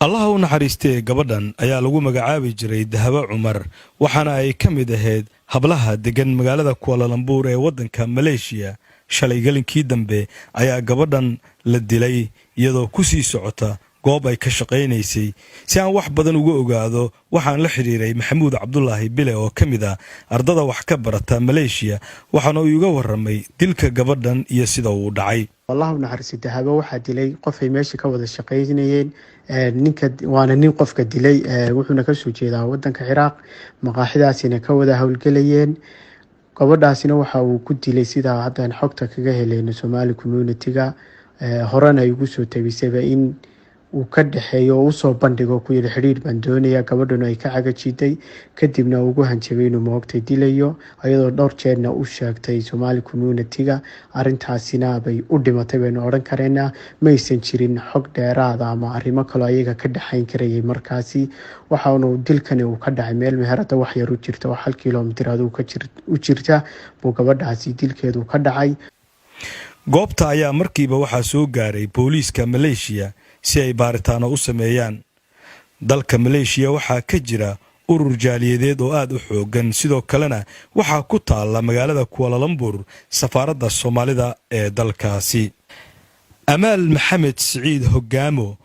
Allah u naxariistay gabadhan ayaa lagu magacaabi jiray Dahabo Cumar waxaana ay ka mid ahayd hablaha degan magaalada Kuala Lumpur ee wadanka Malaysia. Shalay galinkii dambe ayaa gabadhan la dilay iyadoo ku sii socota goob ay ka shaqeynaysay. Si aan wax badan uga ogaado waxaan la xiriiray Maxamuud Cabdullaahi Bile oo ka mid ah ardada wax ka barata Malaysia waxaana uu iga warramay dilka gabadhan iyo sida uu dhacay. والله نحرس الذهب واحد دلي قفي ماشي كوض الشقيقين نك وانا نين قف كدلي وحنا كسو جيدا ودن كعراق مقاحداسينا كوضا هولقليين قبضاسينا waxa uu ku dilay sida hadda xogta kaga helayno Somali community-ga horana ay ugu soo taabisay in uu ka dhaxeeyo oo soo bandhigo ku yiri xiriir bandooniya gabadhuna ay ka cagajiday kadibna ugu hanjabay inuu moogtay dilayo ayadoo dhowr jeerna u sheegtay Somali community-ga arintaasina bay u dhimatay baynu oran kareena ma aysan jirin xog dheeraad ah ama arrimo kale ayaga ka dhaxayn karayay markaasi waxa uu dilkan uu ka dhacay meel meherada wax yar u jirta oo 1 kiiloomitir u jirta buu gabadhaasi dilkeedu ka dhacay. goobta ayaa markiiba waxa soo gaaray booliiska Malaysia si ay baaritaano u sameeyaan. dalka Malaysia waxa ka jira urur jaaliyadeed oo aad u xoogan sidoo kalena waxa ku taala magaalada Kuala Lumpur safaaradda Soomaalida ee dalkaasi. Amal Maxamed Saciid Hogaamo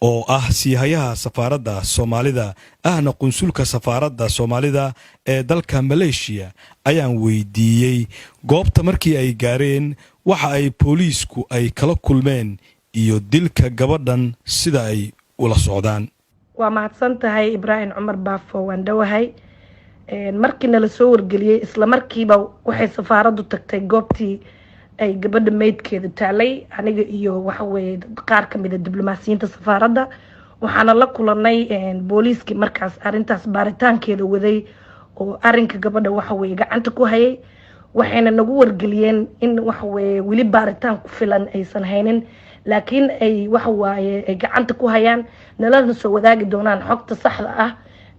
oo ah siihayaha safaaradda Soomaalida ahna qunsulka safaaradda Soomaalida ee dalka Malaysia ayaan weydiiyay goobta markii ay gaareen waxa ay booliisku ay kala kulmeen iyo dilka gabadhan sida ay ula socdaan. waa mahadsantahay Ibrahim Cumar Baafo waan dhawahay markii la soo wargeliyay isla markiiba waxay safaaraddu tagtay goobtii ay gabadha meydkeeda taalay aniga iyo waxa weeye qaar ka mid ah diblomaasiyiinta safaaradda waxaana la kulanay booliiskii markaas arintaas baaritaankeeda waday oo arinka gabadha waxa weeye gacanta ku hayay waxayna nagu wargeliyeen in waxa weeye wili baaritaan ku filan aysan haynin laakiin ay waxa waaye ay gacanta ku hayaan nalana soo wadaagi doonaan xogta saxda ah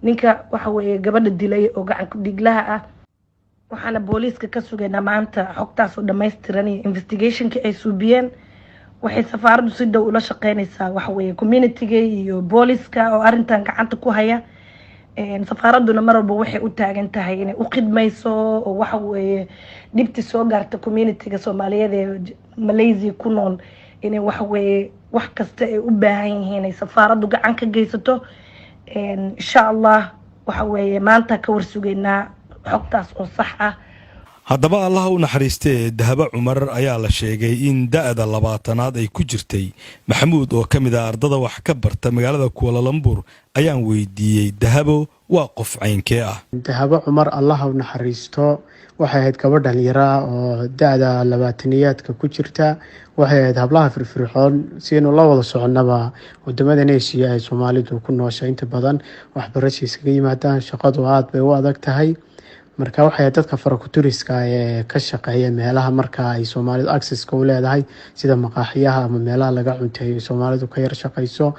ninka waxa weeye gabadha dilay oo gacan ku dhiglaha ah waxaana booliiska ka sugaynaa maanta xogtaas oo dhameystiran iyo investigationka ay suubiyeen waxay safaaraddu si dhow ula shaqeynaysaa waxa weeye community-ga iyo booliiska oo arintan gacanta ku haya safaaradduna mar walba waxay u taagan tahay inay u khidmayso oo waxa weeye dhibti soo gaarta community-ga Soomaaliyeed ee Malaysia ku nool inay waxa weeye wax kasta ay u baahan yihiin ay safaaraddu gacan ka geysato insha Allah waxa weeye maanta ka warsugeynaa xogtaas oo sax ah. haddaba Allah u naxariistay Dahabo Cumar ayaa la sheegay in da'da 20aad ay ku jirtay. Maxamuud oo ka mid ah ardada wax ka barta magaalada Kuala Lumpur ayaan weydiiyay Dahabo waa qof caynkee ah. Dahabo Cumar Allah u naxariisto waxay ahayd gabadh dhalinyaro oo da'da 20aadka ku jirta waxay ahayd hablaha firfircoon si inuu la wada soconaba wadamada Aasiya ay Soomaalidu ku nooshay inta badan waxbarasho iskaga yimaadaan shaqadu aad bay u adag tahay marka waxay dadka farakuturiska ee ka shaqeeya meelaha marka ay Soomaalidu access ka u leedahay sida maqaaxiyaha ama meelaha laga cunteeyo Soomaalidu ka yar shaqeyso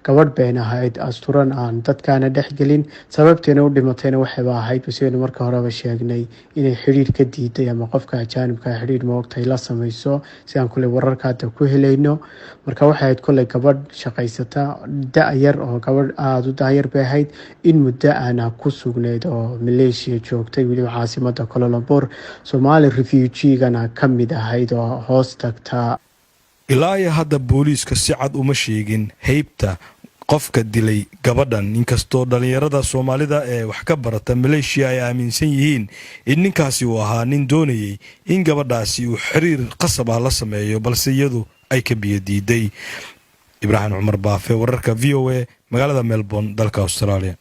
gabadh been ahayd asturan aan dadkana dhexgelin sababteena u dhimatayna waxay ahayd sidoo marka horeba sheegnay inay xiriir ka diiday ama qofka ajaanibka xiriir moogtay la sameeyso si aan kule wararkaada ku helayno marka waxay ahayd kule gabadh shaqeysata da'yar oo gabadh aad u da'yar bay ahayd in muddo aan ku sugneed oo Malaysia joogtay wili caasimadda Kuala Lumpur Somali refugee-gana ka mid ahayd oo hoos tagta. ilaa hadda booliiska si cad uma sheegin heybta qofka dilay gabadhan inkastoo dhalinyarada Soomaalida ee wax ka barata Malaysia ay aaminsan yihiin in ninkaasi uu ahaa nin doonayay in gabadhaasi uu xiriir qasab ah la sameeyo balse iyadu ay ka biyadiiday. Ibrahim Cumar Baafe wararka VOA magaalada Melbourne dalka Australia.